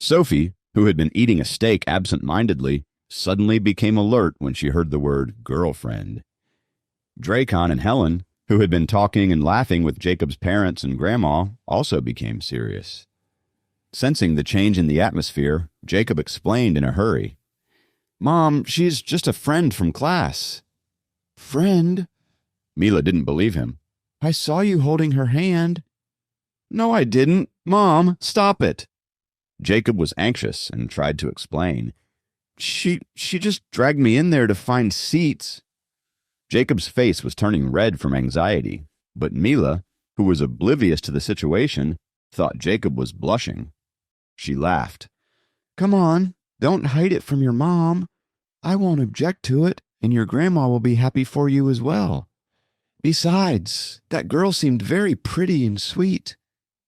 Sophie, who had been eating a steak absent-mindedly, suddenly became alert when she heard the word girlfriend. Dracon and Helen, who had been talking and laughing with Jacob's parents and grandma, also became serious. Sensing the change in the atmosphere, Jacob explained in a hurry. "Mom, she's just a friend from class." "Friend?" Mila didn't believe him. "I saw you holding her hand." "No, I didn't. Mom, stop it." Jacob was anxious and tried to explain. She just dragged me in there to find seats." Jacob's face was turning red from anxiety, but Mila, who was oblivious to the situation, thought Jacob was blushing. She laughed. "Come on, don't hide it from your mom. I won't object to it, and your grandma will be happy for you as well. Besides, that girl seemed very pretty and sweet.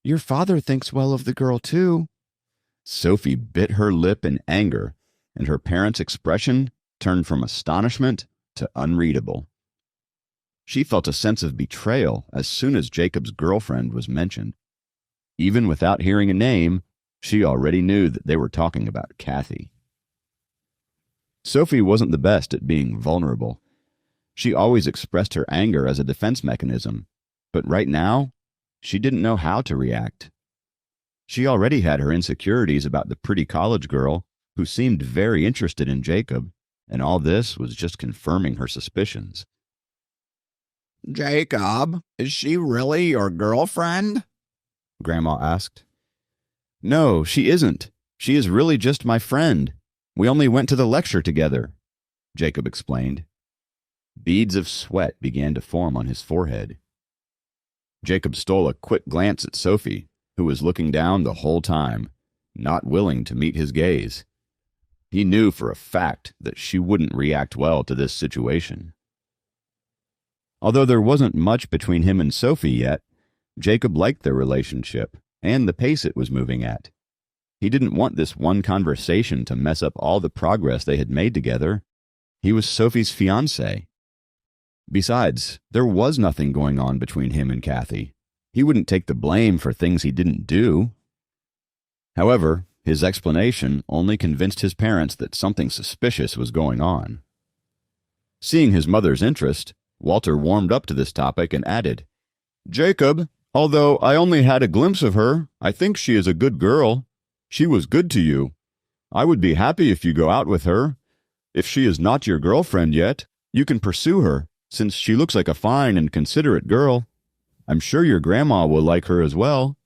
Your father thinks well of the girl, too." Sophie bit her lip in anger, and her parents' expression turned from astonishment to unreadable. She felt a sense of betrayal as soon as Jacob's girlfriend was mentioned. Even without hearing a name, she already knew that they were talking about Kathy. Sophie wasn't the best at being vulnerable. She always expressed her anger as a defense mechanism, but right now, she didn't know how to react. She already had her insecurities about the pretty college girl who seemed very interested in Jacob, and all this was just confirming her suspicions. "Jacob, is she really your girlfriend?" Grandma asked. "No, she isn't. She is really just my friend. We only went to the lecture together," Jacob explained. Beads of sweat began to form on his forehead. Jacob stole a quick glance at Sophie, who was looking down the whole time, not willing to meet his gaze. He knew for a fact that she wouldn't react well to this situation. Although there wasn't much between him and Sophie yet, Jacob liked their relationship and the pace it was moving at. He didn't want this one conversation to mess up all the progress they had made together. He was Sophie's fiancé. Besides, there was nothing going on between him and Kathy. He wouldn't take the blame for things he didn't do. However, his explanation only convinced his parents that something suspicious was going on. Seeing his mother's interest, Walter warmed up to this topic and added, "Jacob, although I only had a glimpse of her, I think she is a good girl. She was good to you. I would be happy if you go out with her. If she is not your girlfriend yet, you can pursue her, since she looks like a fine and considerate girl. I'm sure your grandma will like her as well."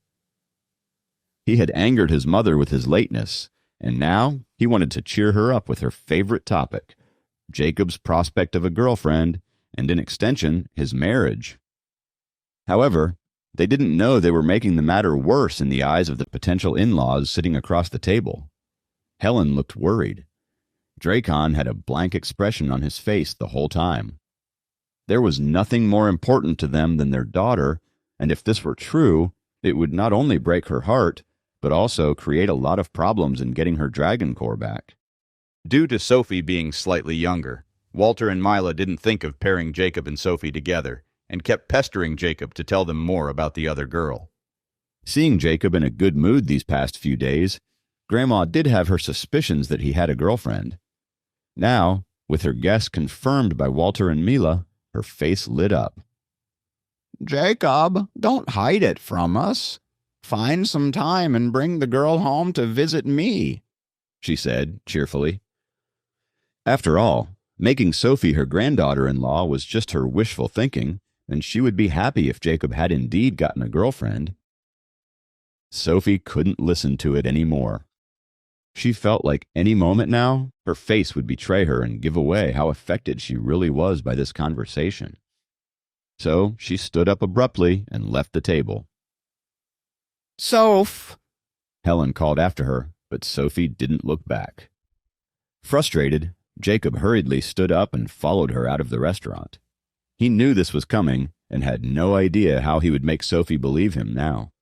He had angered his mother with his lateness, and now he wanted to cheer her up with her favorite topic, Jacob's prospect of a girlfriend, and in extension, his marriage. However, they didn't know they were making the matter worse in the eyes of the potential in-laws sitting across the table. Helen looked worried. Dracon had a blank expression on his face the whole time. There was nothing more important to them than their daughter, and if this were true, it would not only break her heart, but also create a lot of problems in getting her dragon core back. Due to Sophie being slightly younger, Walter and Mila didn't think of pairing Jacob and Sophie together, and kept pestering Jacob to tell them more about the other girl. Seeing Jacob in a good mood these past few days, Grandma did have her suspicions that he had a girlfriend. Now, with her guess confirmed by Walter and Mila, her face lit up. "Jacob, don't hide it from us. Find some time and bring the girl home to visit me," she said cheerfully. After all, making Sophie her granddaughter-in-law was just her wishful thinking, and she would be happy if Jacob had indeed gotten a girlfriend. Sophie couldn't listen to it anymore. She felt like any moment now, her face would betray her and give away how affected she really was by this conversation. So she stood up abruptly and left the table. "Soph!" Helen called after her, but Sophie didn't look back. Frustrated, Jacob hurriedly stood up and followed her out of the restaurant. He knew this was coming and had no idea how he would make Sophie believe him now.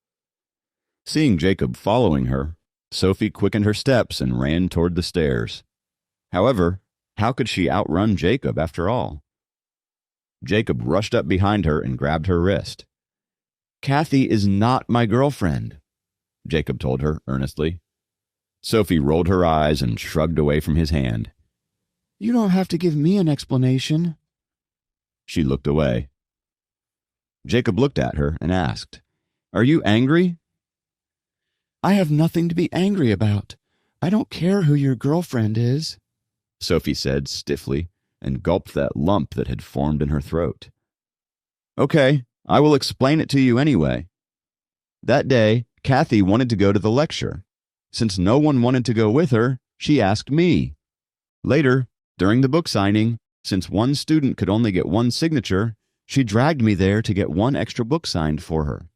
Seeing Jacob following her, Sophie quickened her steps and ran toward the stairs. However, how could she outrun Jacob after all? Jacob rushed up behind her and grabbed her wrist. "Kathy is not my girlfriend," Jacob told her earnestly. Sophie rolled her eyes and shrugged away from his hand. You don't have to give me an explanation. She looked away. Jacob looked at her and asked, Are you angry? I have nothing to be angry about. I don't care who your girlfriend is, Sophie said stiffly, and gulped that lump that had formed in her throat. Okay, I will explain it to you anyway. That day, Kathy wanted to go to the lecture. Since no one wanted to go with her, she asked me. Later, during the book signing, since one student could only get one signature, she dragged me there to get one extra book signed for her.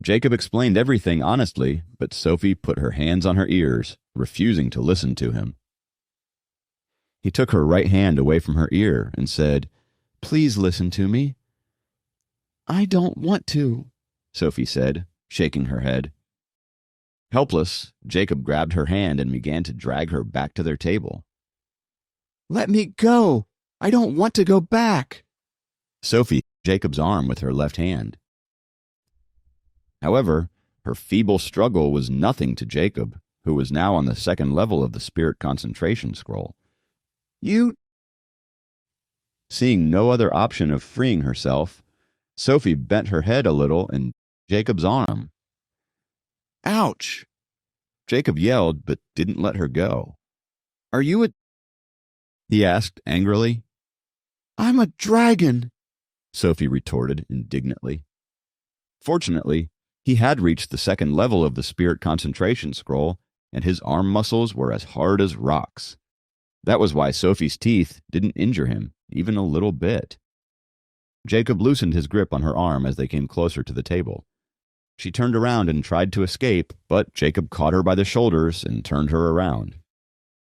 Jacob explained everything honestly, but Sophie put her hands on her ears, refusing to listen to him. He took her right hand away from her ear and said, Please listen to me. I don't want to, Sophie said, shaking her head. Helpless, Jacob grabbed her hand and began to drag her back to their table. Let me go. I don't want to go back. Sophie hit Jacob's arm with her left hand. However, her feeble struggle was nothing to Jacob, who was now on the second level of the spirit concentration scroll. You... Seeing no other option of freeing herself, Sophie bent her head a little in Jacob's arm. Ouch! Jacob yelled, but didn't let her go. Are you a... he asked angrily. I'm a dragon, Sophie retorted indignantly. Fortunately, he had reached the second level of the spirit concentration scroll, and his arm muscles were as hard as rocks. That was why Sophie's teeth didn't injure him, even a little bit. Jacob loosened his grip on her arm as they came closer to the table. She turned around and tried to escape, but Jacob caught her by the shoulders and turned her around.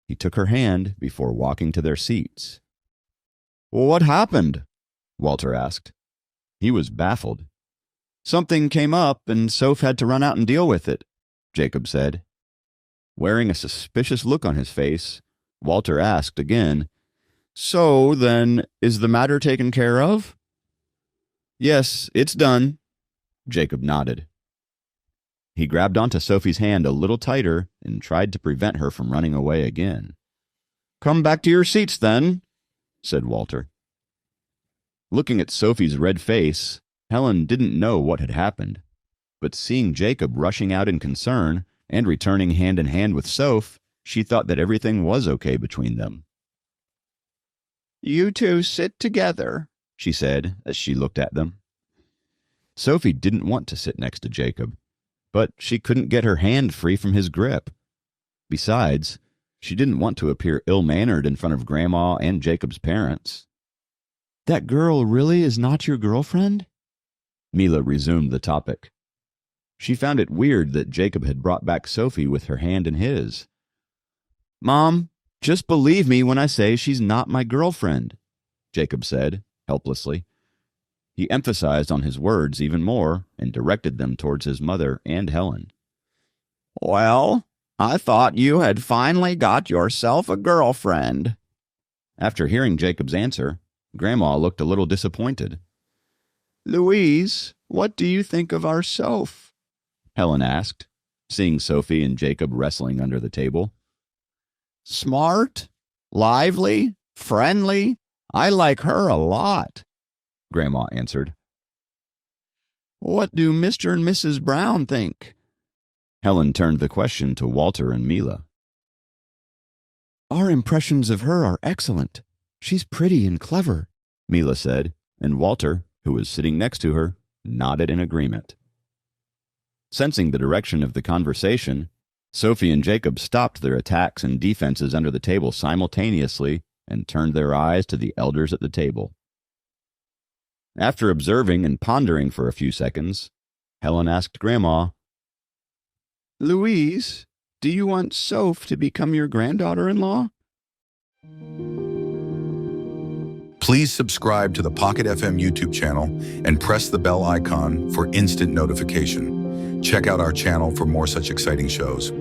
He took her hand before walking to their seats. What happened? Walter asked. He was baffled. Something came up, and Soph had to run out and deal with it, Jacob said. Wearing a suspicious look on his face, Walter asked again, So, then, is the matter taken care of? Yes, it's done, Jacob nodded. He grabbed onto Sophie's hand a little tighter and tried to prevent her from running away again. Come back to your seats, then, said Walter. Looking at Sophie's red face, Helen didn't know what had happened, but seeing Jacob rushing out in concern and returning hand in hand with Soph, she thought that everything was okay between them. You two sit together, she said as she looked at them. Sophie didn't want to sit next to Jacob, but she couldn't get her hand free from his grip. Besides, she didn't want to appear ill-mannered in front of Grandma and Jacob's parents. That girl really is not your girlfriend? Mila resumed the topic. She found it weird that Jacob had brought back Sophie with her hand in his. Mom, just believe me when I say she's not my girlfriend, Jacob said, helplessly. He emphasized on his words even more and directed them towards his mother and Helen. Well, I thought you had finally got yourself a girlfriend. After hearing Jacob's answer, Grandma looked a little disappointed. Louise, what do you think of our Soph? Helen asked, seeing Sophie and Jacob wrestling under the table. Smart, lively, friendly. I like her a lot, Grandma answered. What do Mr. and Mrs. Brown think? Helen turned the question to Walter and Mila. Our impressions of her are excellent. She's pretty and clever, Mila said, and Walter, who was sitting next to her, nodded in agreement. Sensing the direction of the conversation, Sophie and Jacob stopped their attacks and defenses under the table simultaneously and turned their eyes to the elders at the table. After observing and pondering for a few seconds, Helen asked Grandma, Louise, do you want Soph to become your granddaughter-in-law? Please subscribe to the Pocket FM YouTube channel and press the bell icon for instant notification. Check out our channel for more such exciting shows.